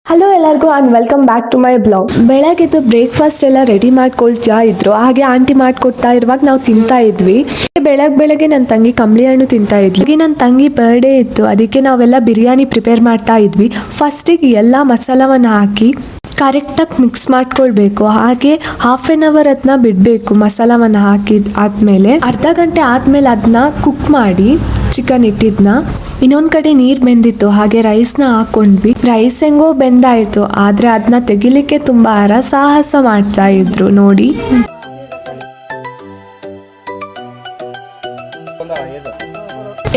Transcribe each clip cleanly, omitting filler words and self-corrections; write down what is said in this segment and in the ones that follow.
Hello ಎಲ್ಲರಿಗೂ and welcome back to my blog. ಬೆಳಗ್ಗೆದ್ದು breakfast ಎಲ್ಲ ರೆಡಿ ಮಾಡ್ಕೊಳ್ತಾ ಇದ್ರು. ಹಾಗೆ ಆಂಟಿ ಮಾಡ್ಕೊಡ್ತಾ ಇರುವಾಗ ನಾವು ತಿಂತಾ ಇದ್ವಿ. ಬೆಳಗ್ಗೆ ನನ್ನ ತಂಗಿ ಕಂಬಳಿ ಹಣ್ಣು ತಿಂತಾ ಇದ್ವಿ. ನನ್ನ ತಂಗಿ ಬರ್ಡೇ ಇತ್ತು, ಅದಕ್ಕೆ ನಾವೆಲ್ಲ ಬಿರಿಯಾನಿ ಪ್ರಿಪೇರ್ ಮಾಡ್ತಾ ಇದ್ವಿ. ಫಸ್ಟಿಗೆ ಎಲ್ಲ ಮಸಾಲವನ್ನು ಹಾಕಿ ಕರೆಕ್ಟಾಗಿ ಮಿಕ್ಸ್ ಮಾಡ್ಕೊಳ್ಬೇಕು. ಹಾಗೆ ಹಾಫ್ ಆನ್ ಅವರ್ ಅದನ್ನ ಬಿಡಬೇಕು. ಮಸಾಲವನ್ನು ಹಾಕಿದ ಆದಮೇಲೆ ಅರ್ಧ ಗಂಟೆ ಆದಮೇಲೆ ಅದನ್ನ ಕುಕ್ ಮಾಡಿ ಚಿಕನ್ ಇಟ್ಟಿದ್ನ ಇನ್ನೊಂದು ಕಡೆ ನೀರು ಬೆಂದಿತ್ತು. ಹಾಗೆ ರೈಸ್ನ ಹಾಕೊಂಡ್ವಿ. ರೈಸ್ ಹೆಂಗೋ ಬೆಂದಾಯಿತು, ಆದರೆ ಅದನ್ನ ತೆಗಿಲಿಕ್ಕೆ ತುಂಬ ಹರಸಾಹಸ ಮಾಡ್ತಾ ಇದ್ರು ನೋಡಿ.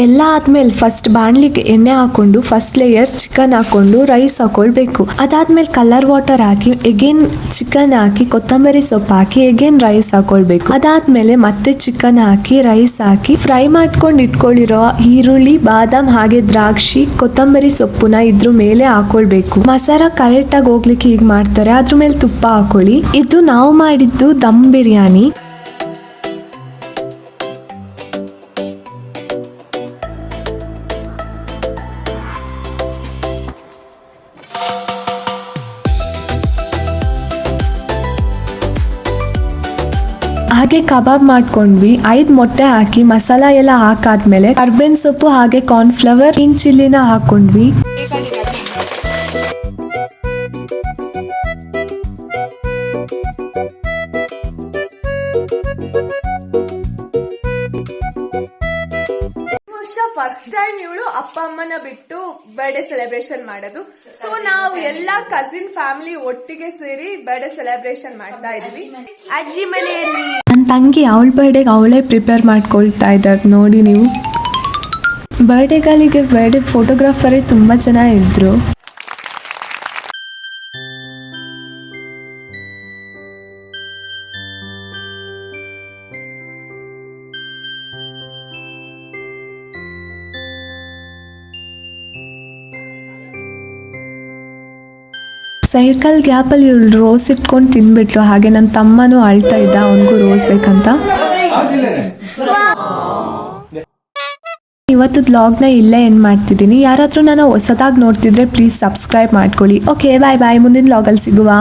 ಎಲ್ಲ ಆದ್ಮೇಲೆ ಫಸ್ಟ್ ಬಾಣಲಿಗೆ ಎಣ್ಣೆ ಹಾಕೊಂಡು ಫಸ್ಟ್ ಲೇಯರ್ ಚಿಕನ್ ಹಾಕೊಂಡು ರೈಸ್ ಹಾಕೊಳ್ಬೇಕು. ಅದಾದ್ಮೇಲೆ ಕಲರ್ ವಾಟರ್ ಹಾಕಿ ಎಗೇನ್ ಚಿಕನ್ ಹಾಕಿ ಕೊತ್ತಂಬರಿ ಸೊಪ್ಪು ಹಾಕಿ ಎಗೇನ್ ರೈಸ್ ಹಾಕೊಳ್ಬೇಕು. ಅದಾದ್ಮೇಲೆ ಮತ್ತೆ ಚಿಕನ್ ಹಾಕಿ ರೈಸ್ ಹಾಕಿ ಫ್ರೈ ಮಾಡ್ಕೊಂಡು ಇಟ್ಕೊಂಡಿರೋ ಈರುಳ್ಳಿ, ಬಾದಾಮ್ ಹಾಗೆ ದ್ರಾಕ್ಷಿ, ಕೊತ್ತಂಬರಿ ಸೊಪ್ಪುನ ಇದ್ರ ಮೇಲೆ ಹಾಕೊಳ್ಬೇಕು. ಮಸಾಲ ಕರೆಕ್ಟ್ ಆಗಿ ಹೋಗ್ಲಿಕ್ಕೆ ಹೀಗೆ ಮಾಡ್ತಾರೆ. ಅದ್ರ ಮೇಲೆ ತುಪ್ಪ ಹಾಕೊಳ್ಳಿ. ಇದು ನಾವು ಮಾಡಿದ್ದು ದಮ್ ಬಿರಿಯಾನಿ. ಹಾಗೆ ಕಬಾಬ್ ಮಾಡ್ಕೊಂಡ್ವಿ. 5 ಮೊಟ್ಟೆ ಹಾಕಿ ಮಸಾಲ ಎಲ್ಲ ಹಾಕಾದ್ಮೇಲೆ ಕರ್ಬೇವಿನ ಸೊಪ್ಪು ಹಾಗೆ ಕಾರ್ನ್ಫ್ಲವರ್, ಗ್ರೀನ್ ಚಿಲ್ಲಿನ ಹಾಕೊಂಡ್ವಿ. ಫಸ್ಟ್ ಟೈಮ್ ಇವಳು ಅಪ್ಪ ಅಮ್ಮನ ಬಿಟ್ಟು ಬರ್ಡೇ ಸೆಲೆಬ್ರೇಷನ್ ಮಾಡೋದು. ಸೊ ನಾವು ಎಲ್ಲಾ ಕಸಿನ್ ಫ್ಯಾಮಿಲಿ ಒಟ್ಟಿಗೆ ಸೇರಿ ಬರ್ಡೇ ಸೆಲೆಬ್ರೇಷನ್ ಮಾಡ್ತಾ ಇದ್ವಿ ಅಜ್ಜಿ ಮನೆಯಲ್ಲಿ. ನನ್ನ ತಂಗಿ ಅವಳ ಬರ್ಡೇಗೆ ಅವಳೇ ಪ್ರಿಪೇರ್ ಮಾಡ್ಕೊಳ್ತಾ ಇದ್ದಾರೆ ನೋಡಿ ನೀವು. ಬರ್ಡೇಗಳಿಗೆ ಬರ್ಡೇ ಫೋಟೋಗ್ರಾಫರೇ ತುಂಬ ಜನ ಇದ್ರು. ಸೈಕಲ್ ಗ್ಯಾಪಲ್ಲಿ ಇವಳು ರೋಸ್ ಇಟ್ಕೊಂಡು ತಿನ್ಬಿಟ್ಲು. ಹಾಗೆ ನನ್ನ ತಮ್ಮನೂ ಅಳ್ತಾ ಇದ್ದ, ಅವನಿಗೂ ರೋಸ್ ಬೇಕಂತ. ಇವತ್ತು ವ್ಲಾಗ್ನ ಇಲ್ಲೇ ಎಂಡ್ ಮಾಡ್ತಿದ್ದೀನಿ. ಯಾರಾದರೂ ನಾನು ಹೊಸದಾಗಿ ನೋಡ್ತಿದ್ರೆ ಪ್ಲೀಸ್ ಸಬ್ಸ್ಕ್ರೈಬ್ ಮಾಡ್ಕೊಳ್ಳಿ. ಓಕೆ, ಬಾಯ್ ಬಾಯ್. ಮುಂದಿನ ವ್ಲಾಗಲ್ಲಿ ಸಿಗುವ.